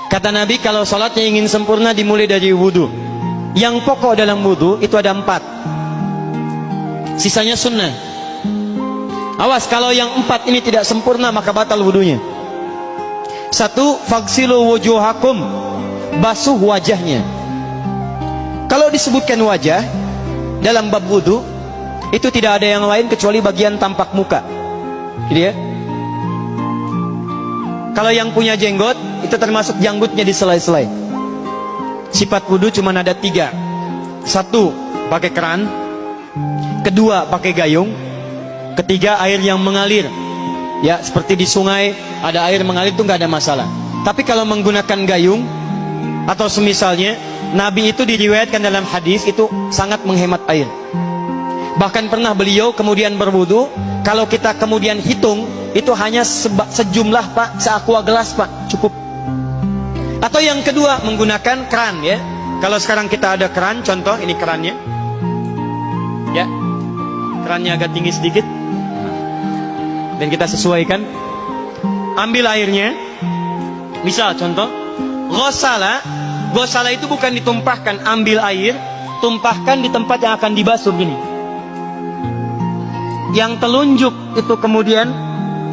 Kata Nabi, kalau sholatnya ingin sempurna dimulai dari wudhu. Yang pokok dalam wudhu itu ada 4, sisanya sunnah. Awas, kalau yang 4 ini tidak sempurna maka batal wudhunya. 1, faghsilu wujuhakum, basuh wajahnya. Kalau disebutkan wajah dalam bab wudhu, itu tidak ada yang lain kecuali bagian tampak muka, gitu ya. Kalau yang punya jenggot, itu termasuk janggutnya di selai-selai. Sifat wudhu cuma ada 3. 1, pakai keran. 2, pakai gayung. 3, air yang mengalir. Ya, seperti di sungai ada air mengalir, itu nggak ada masalah. Tapi kalau menggunakan gayung atau semisalnya, Nabi itu diriwayatkan dalam hadis itu sangat menghemat air. Bahkan pernah beliau kemudian berwudu, kalau kita kemudian hitung, itu hanya sejumlah Pak, seaqua gelas Pak, cukup. Atau yang kedua, menggunakan keran ya. Kalau sekarang kita ada keran, contoh ini kerannya. Ya, kerannya agak tinggi sedikit. Dan kita sesuaikan. Ambil airnya. Misal contoh, ghosala. Ghosala itu bukan ditumpahkan, ambil air, tumpahkan di tempat yang akan dibasuh gini. Yang telunjuk itu kemudian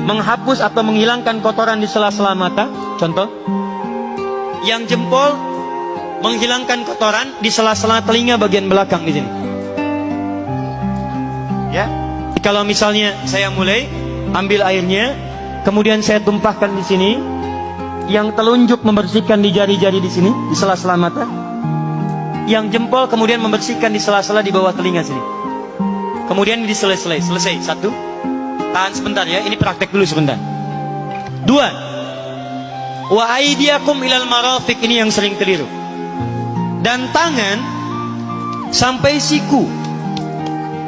menghapus atau menghilangkan kotoran di sela-sela mata, contoh. Yang jempol menghilangkan kotoran di sela-sela telinga bagian belakang di sini. Ya. Kalau misalnya saya mulai ambil airnya, kemudian saya tumpahkan di sini. Yang telunjuk membersihkan di jari-jari di sini, di sela-sela mata. Yang jempol kemudian membersihkan di sela-sela di bawah telinga sini. Kemudian di selesai. 1. Tahan sebentar ya, ini praktek dulu sebentar. 2, wa aidiakum ilal marafiq, ini yang sering keliru. Dan tangan sampai siku.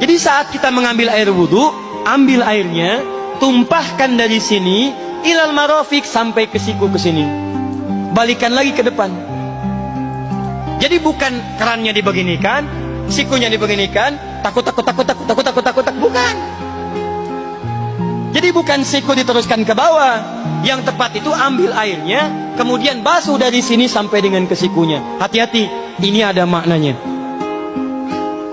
Jadi saat kita mengambil air wudhu, ambil airnya, tumpahkan dari sini ilal marafiq sampai ke siku, ke sini. Balikan lagi ke depan. Jadi bukan kerannya dibeginikan, sikunya dibeginikan, takut, bukan. Jadi bukan siku diteruskan ke bawah. Yang tepat itu ambil airnya, kemudian basuh dari sini sampai dengan ke sikunya. Hati-hati, ini ada maknanya.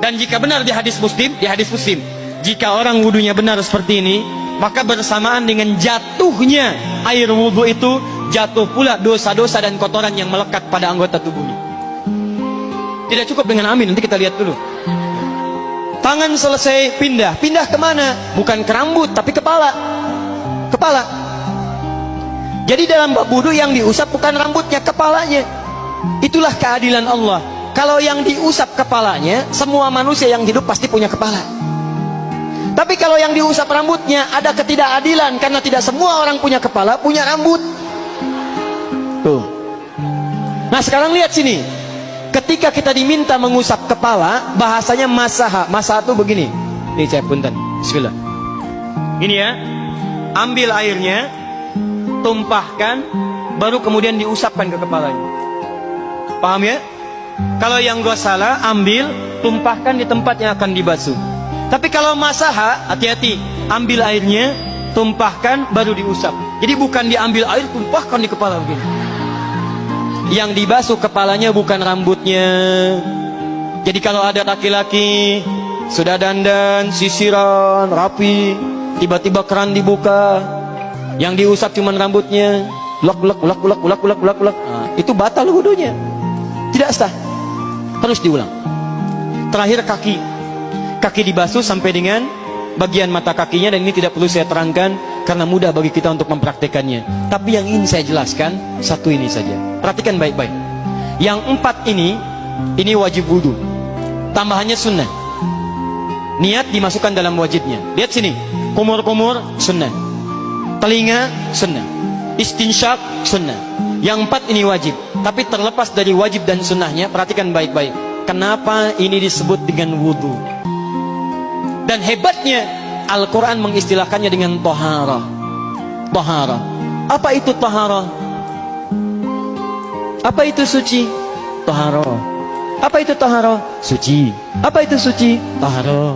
Dan jika benar di hadis Muslim, jika orang wudunya benar seperti ini, maka bersamaan dengan jatuhnya air wudu itu, jatuh pula dosa-dosa dan kotoran yang melekat pada anggota tubuhnya. Tidak cukup dengan amin, nanti kita lihat dulu. Tangan selesai, pindah kemana? Bukan ke rambut, tapi kepala. Jadi dalam bab wudu yang diusap bukan rambutnya, kepalanya. Itulah keadilan Allah. Kalau yang diusap kepalanya, semua manusia yang hidup pasti punya kepala. Tapi kalau yang diusap rambutnya, ada ketidakadilan, karena tidak semua orang punya kepala, punya rambut. Tuh. Nah sekarang lihat sini. Ketika kita diminta mengusap kepala, bahasanya masaha. Masaha itu begini. Ini saya punten. Bismillah. Ini ya. Ambil airnya, tumpahkan, baru kemudian diusapkan ke kepalanya. Paham ya? Kalau yang ghosala, ambil, tumpahkan di tempat yang akan dibasuh. Tapi kalau masaha, hati-hati. Ambil airnya, tumpahkan, baru diusap. Jadi bukan diambil air, tumpahkan di kepala begini. Yang dibasuh kepalanya bukan rambutnya. Jadi kalau ada laki-laki sudah dandan, sisiran, rapi, tiba-tiba keran dibuka, yang diusap cuma rambutnya, ulak. Itu batal wudunya, tidak sah, harus diulang. Terakhir kaki dibasuh sampai dengan bagian mata kakinya, dan ini tidak perlu saya terangkan karena mudah bagi kita untuk mempraktekannya. Tapi yang ingin saya jelaskan satu ini saja. Perhatikan baik-baik. Yang 4 ini wajib wudhu. Tambahannya sunnah. Niat dimasukkan dalam wajibnya. Lihat sini. Kumur-kumur sunnah. Telinga sunnah. Istinsyak sunnah. Yang 4 ini wajib. Tapi terlepas dari wajib dan sunnahnya, perhatikan baik-baik. Kenapa ini disebut dengan wudhu? Dan hebatnya Al-Quran mengistilahkannya dengan toharah. Toharah. Apa itu toharah? Apa itu suci? Toharah. Apa itu toharah? Suci. Apa itu suci? Toharah.